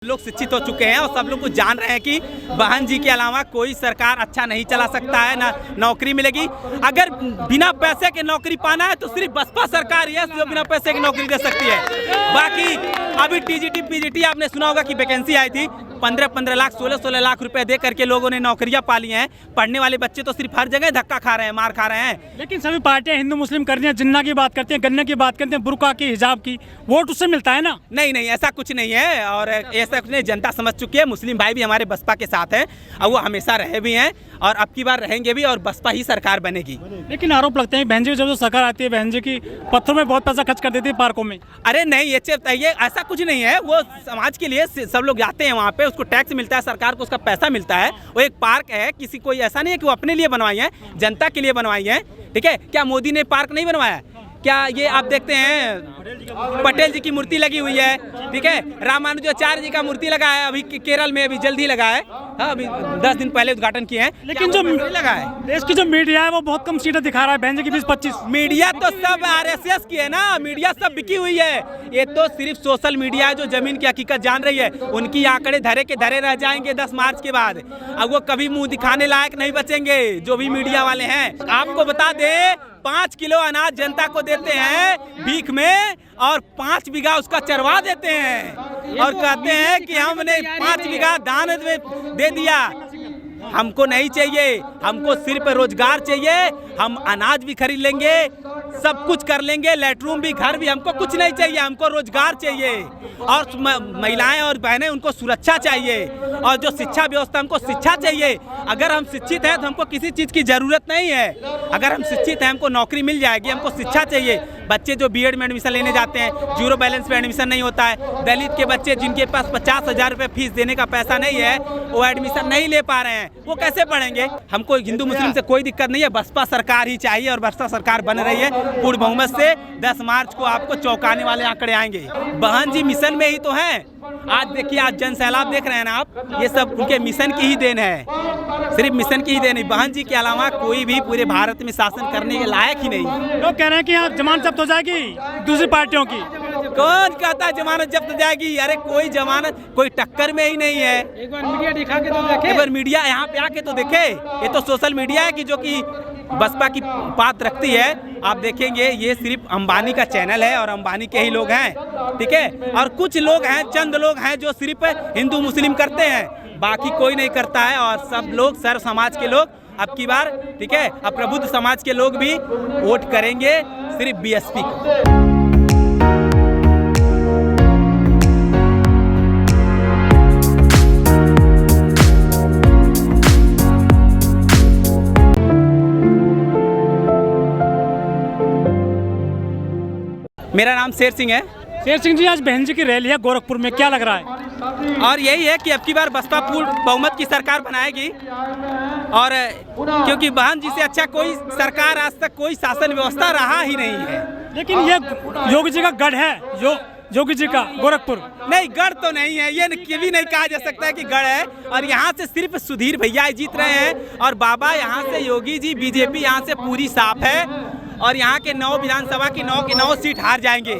लोग शिक्षित हो चुके हैं और सब लोग कुछ जान रहे हैं कि बहन जी के अलावा कोई सरकार अच्छा नहीं चला सकता है, ना नौकरी मिलेगी। अगर बिना पैसे के नौकरी पाना है तो सिर्फ बसपा सरकार ही है जो बिना पैसे की नौकरी दे सकती है। बाकी अभी टीजीटी पीजीटी आपने सुना होगा कि वैकेंसी आई थी, 15-15 लाख 16-16 लाख रुपए दे करके लोगों ने नौकरियां पाली हैं। पढ़ने वाले बच्चे तो सिर्फ हर जगह धक्का खा रहे हैं, मार खा रहे हैं। लेकिन सभी पार्टियां हिंदू मुस्लिम करती हैं, जिन्ना की बात करती हैं, गन्ने की बात करते हैं, बुर्का की, हिजाब की, वोट उससे मिलता है ना। नहीं नहीं, ऐसा कुछ नहीं है और ऐसा कुछ नहीं। जनता समझ चुकी है, मुस्लिम भाई भी हमारे बसपा के साथ हैं और वो हमेशा रहे भी हैं और अब की बार रहेंगे भी और बसपा ही सरकार बनेगी। लेकिन आरोप लगते हैं बहन जी जब सरकार आती है, बहन जी की पत्थरों में बहुत पैसा खर्च कर देती है पार्कों में। अरे नहीं, ये ऐसा कुछ नहीं है। वो समाज के लिए सब लोग जाते हैं वहाँ पे, उसको टैक्स मिलता है, सरकार को उसका पैसा मिलता है। वो एक पार्क है, किसी कोई ऐसा नहीं है कि वो अपने लिए बनवाई है, जनता के लिए बनवाई है। ठीक है, क्या मोदी ने पार्क नहीं बनवाया? क्या ये आप देखते हैं पटेल जी की मूर्ति लगी हुई है, ठीक है, रामानुजाचार्य जी का मूर्ति लगा है, अभी केरल में अभी जल्दी लगा है। हाँ, अभी 10 दिन पहले उद्घाटन किए हैं। लेकिन जो लगा है, देश की जो मीडिया है वो बहुत कम सीटें दिखा रहा है बहन जी की 20-25। मीडिया तो सब आरएसएस की है ना, मीडिया सब बिकी हुई है। ये तो सिर्फ सोशल मीडिया है जो जमीन की हकीकत जान रही है। उनकी आंकड़े धरे के धरे रह जाएंगे 10 मार्च के बाद। अब वो कभी मुंह दिखाने लायक नहीं बचेंगे जो भी मीडिया वाले हैं। आपको बता दे, 5 किलो अनाज जनता को देते हैं भीख में और 5 बीघा उसका चरवा देते हैं और कहते हैं कि हमने 5 बीघा दान में दे दिया। हमको नहीं चाहिए, हमको सिर्फ रोजगार चाहिए। हम अनाज भी खरीद लेंगे, सब कुछ कर लेंगे, लेटरूम भी, घर भी, हमको कुछ नहीं चाहिए। हमको रोजगार चाहिए और महिलाएं और बहनें, उनको सुरक्षा चाहिए और जो शिक्षा व्यवस्था, हमको शिक्षा चाहिए। अगर हम शिक्षित हैं तो हमको किसी चीज़ की ज़रूरत नहीं है। अगर हम शिक्षित हैं, हमको नौकरी मिल जाएगी। हमको शिक्षा चाहिए। बच्चे जो बीएड में एडमिशन लेने जाते हैं, जीरो बैलेंस पे एडमिशन नहीं होता है। दलित के बच्चे जिनके पास 50,000 रुपये फीस देने का पैसा नहीं है, वो एडमिशन नहीं ले पा रहे हैं, वो कैसे पढ़ेंगे? हमको हिंदू मुस्लिम से कोई दिक्कत नहीं है, बसपा सरकार ही चाहिए और बसपा सरकार बन रही है पूर्ण बहुमत से। 10 मार्च को आपको चौंकाने वाले आंकड़े आएंगे। बहन जी मिशन में ही तो हैं। आज देखिए, आज जन सैलाब देख रहे हैं ना आप, ये सब उनके मिशन की ही देन है, सिर्फ मिशन की ही देन है। बहन जी के अलावा कोई भी पूरे भारत में शासन करने के लायक ही नहीं है। लोग कह रहे हैं कि यहाँ जमानत जब्त हो जाएगी दूसरी पार्टियों की। कौन कहता है जमानत जब्त हो जाएगी? अरे कोई जमानत, कोई टक्कर में ही नहीं है। एक बार मीडिया दिखा के तो देखे, एक बार मीडिया यहाँ पे आके तो देखे। ये तो सोशल मीडिया है कि जो कि बसपा की बात रखती है। आप देखेंगे ये सिर्फ अंबानी का चैनल है और अंबानी के ही लोग हैं, ठीक है। और कुछ लोग हैं, चंद लोग हैं जो सिर्फ हिंदू मुस्लिम करते हैं, बाकी कोई नहीं करता है। और सब लोग, सर्व समाज के लोग अब की बार, ठीक है, अब प्रबुद्ध समाज के लोग भी वोट करेंगे सिर्फ बीएसपी को। मेरा नाम शेर सिंह है। शेर सिंह जी, आज बहन जी की रैली है गोरखपुर में, क्या लग रहा है? और यही है कि अब की बार बसपा पूर्ण बहुमत की सरकार बनाएगी और क्योंकि बहन जी से अच्छा कोई सरकार, आज तक कोई शासन व्यवस्था रहा ही नहीं है। लेकिन ये योगी जी का गढ़ है, योगी जी का गोरखपुर। नहीं, गढ़ तो नहीं है, ये कभी नहीं कहा जा सकता है कि गढ़ है। और यहाँ से सिर्फ सुधीर भैया जीत रहे हैं और बाबा यहाँ से, योगी जी, बीजेपी यहाँ से पूरी साफ है और यहाँ के 9 विधानसभा की 9 की 9 सीट हार जाएंगे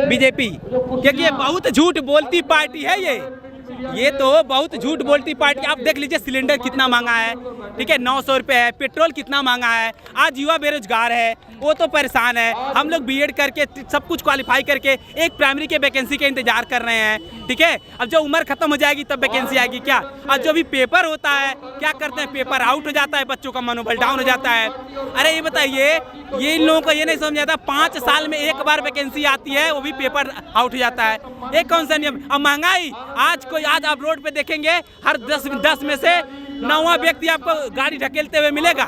बीजेपी, क्योंकि ये बहुत झूठ बोलती पार्टी है। ये तो बहुत झूठ बोलती पार्टी। आप देख लीजिए सिलेंडर कितना महंगा है, ठीक है, 900 रुपये है। पेट्रोल कितना महंगा है। आज युवा बेरोजगार है, वो तो परेशान है। हम लोग बीएड करके सब कुछ क्वालिफाई करके एक प्राइमरी के वैकेंसी के इंतजार कर रहे हैं, ठीक है। अब जो उम्र खत्म हो जाएगी तब वैकेंसी आएगी क्या? और जो भी पेपर होता है, क्या करते हैं, पेपर आउट हो जाता है, बच्चों का मनोबल डाउन हो जाता है। अरे ये बताइए, ये इन लोगों को ये नहीं समझ आता, 5 साल में एक बार वैकेंसी आती है, वो भी पेपर आउट हो जाता है। एक कौन सा नियम? अब महंगाई, आज आप रोड पे देखेंगे हर 10 में से 9वां व्यक्ति आपको गाड़ी ढकेलते हुए मिलेगा।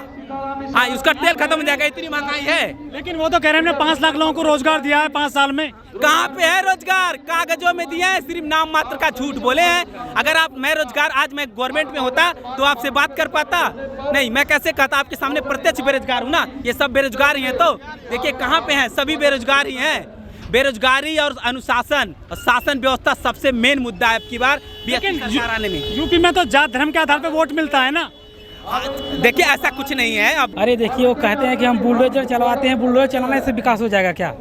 हाँ, उसका तेल खत्म हो जाएगा, इतनी महंगाई है। लेकिन वो तो कह रहे हैं 5 लाख लोगों को रोजगार दिया है 5 साल में। कहाँ पे है रोजगार? कागजों में दिया है, सिर्फ नाम मात्र का झूठ बोले हैं। अगर आप, मैं रोजगार, आज मैं गवर्नमेंट में होता तो आपसे बात कर पाता? नहीं, मैं कैसे कहता? आपके सामने प्रत्यक्ष बेरोजगार हूँ ना, ये सब बेरोजगार ही है। तो देखिए कहाँ पे है, सभी बेरोजगार ही हैं। बेरोजगारी और अनुशासन और शासन व्यवस्था सबसे मेन मुद्दा है अब की बार आने में। यूपी में तो जात धर्म के आधार पर वोट मिलता है ना। देखिए ऐसा कुछ नहीं है। अब अरे देखिए वो कहते हैं कि हम बुलडोजर चलवाते हैं, बुलडोजर चलाने से विकास हो जाएगा क्या?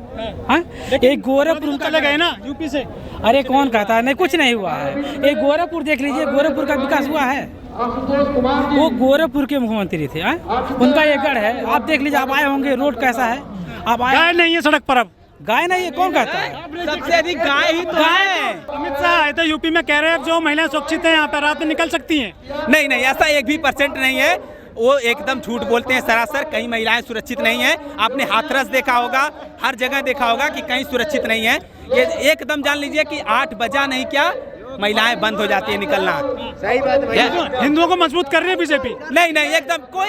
हाँ, एक गोरखपुर चले गए ना यूपी से। अरे कौन कहता है? नहीं, कुछ नहीं हुआ है। एक गोरखपुर देख लीजिए, गोरखपुर का विकास हुआ है? वो गोरखपुर के मुख्यमंत्री थे। उनका ये गढ़ है, आप देख लीजिए। आप आए होंगे, रोड कैसा है? आप आए? गाय नहीं है सड़क पर अब। गाय नहीं है, कौन कहता है? सबसे अधिक गाय ही तो है। अमित शाह आए थे यूपी में, कह रहे हैं जो महिलाएं सुरक्षित हैं यहाँ पर रात में निकल सकती हैं। नहीं नहीं, ऐसा 1% नहीं है। वो एकदम झूठ बोलते हैं सरासर। कहीं महिलाएं सुरक्षित नहीं है। आपने हाथरस देखा होगा, हर जगह देखा होगा कि कहीं सुरक्षित नहीं है। ये एकदम जान लीजिए कि 8 बजा नहीं क्या महिलाएं बंद हो जाती है निकलना। सही बात है। हिंदुओं को मजबूत कर रही है बीजेपी। नहीं नहीं, एकदम कोई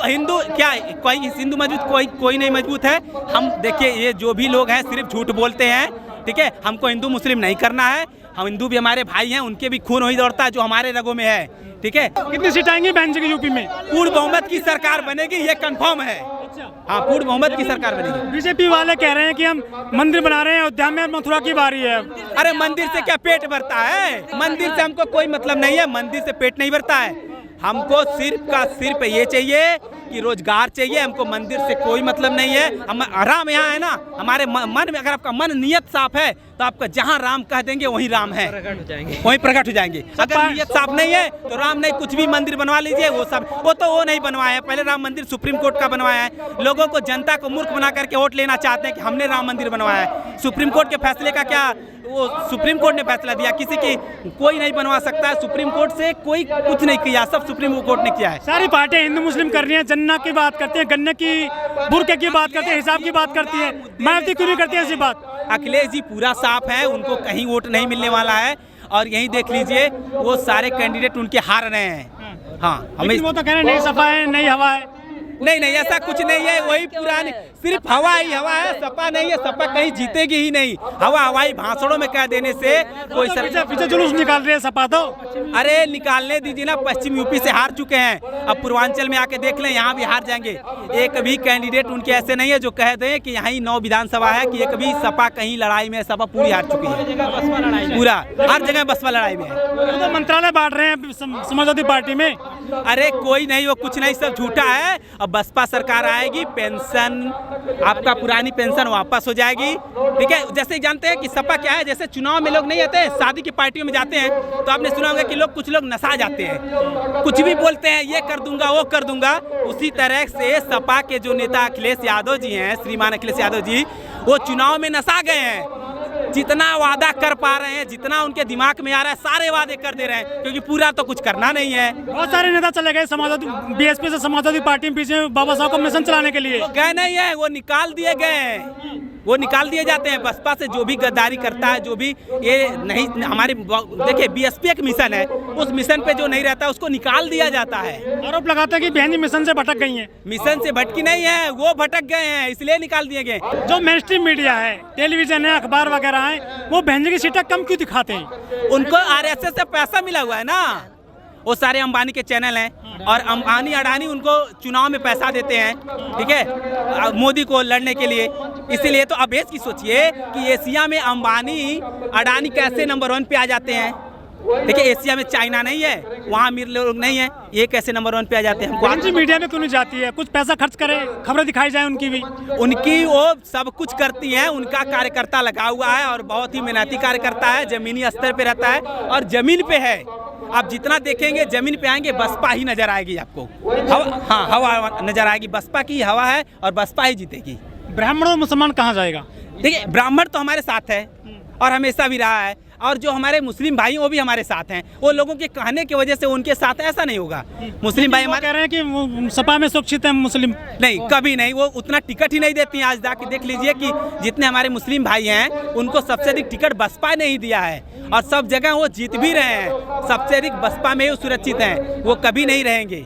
हिंदू क्या, कोई हिंदू मजबूत कोई नहीं मजबूत है। हम देखिए, ये जो भी लोग हैं सिर्फ झूठ बोलते हैं। ठीक है, हमको हिंदू मुस्लिम नहीं करना है। हम हिंदू भी हमारे भाई हैं, उनके भी खून वही दौड़ता है जो हमारे रगों में है। ठीक है, कितनी सीट आएंगी बहन जी की यूपी में? पूर्ण बहुमत की सरकार बनेगी, ये कंफर्म है। हाँ, पूर्ण बहुमत की सरकार बनेगी। बीजेपी वाले कह रहे हैं कि हम मंदिर बना रहे हैं अयोध्या में, मथुरा की बारी है। अरे मंदिर से क्या पेट भरता है? मंदिर से हमको कोई मतलब नहीं है। मंदिर से पेट नहीं भरता है। हमको सिर्फ का सिर्फ ये चाहिए कि रोजगार चाहिए। हमको मंदिर से कोई मतलब नहीं है। हम राम यहाँ है ना, हमारे मन में। अगर आपका मन नियत साफ है तो आपका जहाँ राम कह देंगे वहीं राम है, वहीं प्रकट हो जाएंगे। अगर नियत साफ नहीं है तो राम नहीं, कुछ भी मंदिर बनवा लीजिए। वो तो वो नहीं बनवाया है। पहले राम मंदिर सुप्रीम कोर्ट का बनवाया है। लोगों को, जनता को मूर्ख बना करके वोट लेना चाहते हैं कि हमने राम मंदिर बनवाया है। सुप्रीम कोर्ट के फैसले का क्या, वो सुप्रीम कोर्ट ने फैसला दिया, किसी की कोई नहीं बनवा सकता है। सुप्रीम कोर्ट से कोई कुछ नहीं किया, सब सुप्रीम कोर्ट ने किया है। सारी पार्टियां हिंदू मुस्लिम कर रही हैं, जन्ना की बात करती हैं, गन्ने की, बुरके की बात करती हैं, हिसाब की बात करती हैं, मायावती क्यों नहीं करती है ऐसी बात? अखिलेश जी पूरा साफ है, उनको कहीं वोट नहीं मिलने वाला है। और यही देख लीजिए, वो सारे कैंडिडेट उनके हार रहे हैं। हाँ, हमें वो तो कह रहे हैं नई सपा है, नई हवा है। नहीं नहीं, ऐसा कुछ नहीं है। वही पुरानी, सिर्फ हवा ही हवा है, सपा नहीं है। सपा कहीं जीतेगी ही नहीं। हवा हवाई भाषणों में कह देने से कोई पीछे जुलूस निकाल रहे हैं सपा तो। अरे निकालने दीजिए ना, पश्चिम यूपी से हार चुके हैं। अब पूर्वांचल में आके देख लें, यहाँ भी हार जाएंगे। एक भी कैंडिडेट उनके ऐसे नहीं है जो कह दें कि यहाँ ही 9 विधानसभा है कि एक भी सपा कहीं लड़ाई में, सपा पूरी हार चुकी है। पूरा हर जगह बसपा लड़ाई में है। तो मंत्रालय बांट रहे हैं समाजवादी पार्टी में। अरे कोई नहीं, वो कुछ नहीं, सब झूठा है। अब बसपा सरकार आएगी, पेंशन, आपका पुरानी पेंशन वापस हो जाएगी। ठीक है, जैसे जानते हैं कि सपा क्या है, जैसे चुनाव में लोग नहीं आते, शादी की पार्टियों में जाते हैं तो आपने सुना होगा कि कुछ लोग नशा जाते हैं, कुछ भी बोलते हैं, ये कर दूंगा वो कर दूंगा। उसी तरह से सपा के जो नेता अखिलेश यादव जी हैं, श्रीमान अखिलेश यादव जी, वो चुनाव में नशा गए हैं। जितना वादा कर पा रहे हैं, जितना उनके दिमाग में आ रहा है, सारे वादे कर दे रहे हैं, क्योंकि पूरा तो कुछ करना नहीं है। बहुत सारे नेता चले गए समाजवादी, बीएसपी से समाजवादी पार्टी में पीछे बाबा साहब को मिशन चलाने के लिए। गए नहीं है, वो निकाल दिए गए, वो निकाल दिए जाते हैं। बसपा से जो भी गद्दारी करता है, जो भी ये नहीं, हमारे देखिए बीएसपी एक मिशन है, उस मिशन पे जो नहीं रहता उसको निकाल दिया जाता है। आरोप लगाते हैं कि बहन जी मिशन से भटक गई हैं। मिशन से भटकी नहीं है, वो भटक गए हैं, इसलिए निकाल दिए गए। जो मेन स्ट्रीम मीडिया है, टेलीविजन है, अखबार वगैरह है, वो बहन जी की सीटें कम क्यों दिखाते हैं? उनको आरएसएस से पैसा मिला हुआ है ना, वो सारे अंबानी के चैनल हैं और अंबानी अडानी उनको चुनाव में पैसा देते हैं। ठीक है, मोदी को लड़ने के लिए। इसीलिए तो अब इसकी सोचिए कि एशिया में अंबानी अडानी कैसे नंबर 1 पे आ जाते हैं। देखिए, एशिया में चाइना नहीं है, वहाँ अमीर लोग नहीं है, ये कैसे नंबर 1 पे आ जाते हैं? कौन सी मीडिया में क्यों नहीं जाती है? कुछ पैसा खर्च करे, खबरें दिखाई जाए उनकी भी। उनकी वो सब कुछ करती हैं, उनका कार्यकर्ता लगा हुआ है और बहुत ही मेहनती कार्यकर्ता है, जमीनी स्तर पे रहता है और जमीन पे है। आप जितना देखेंगे जमीन पे आएंगे, बसपा ही नजर आएगी आपको। हाँ, हवा नजर आएगी, बसपा की हवा है और बसपा ही जीतेगी। ब्राह्मण और मुसलमान कहाँ जाएगा? देखिए, ब्राह्मण तो हमारे साथ है और हमेशा भी रहा है, और जो हमारे मुस्लिम भाई वो भी हमारे साथ हैं। वो लोगों के कहने की वजह से उनके साथ ऐसा नहीं होगा। मुस्लिम भाई हमारे कह रहे हैं कि सपा में सुरक्षित है मुस्लिम। नहीं, कभी नहीं, वो उतना टिकट ही नहीं देती हैं। आज जाके देख लीजिए कि जितने हमारे मुस्लिम भाई हैं उनको सबसे अधिक टिकट बसपा ने ही दिया है और सब जगह वो जीत भी रहे हैं। सबसे अधिक बसपा में ही सुरक्षित हैं, वो कभी नहीं रहेंगे।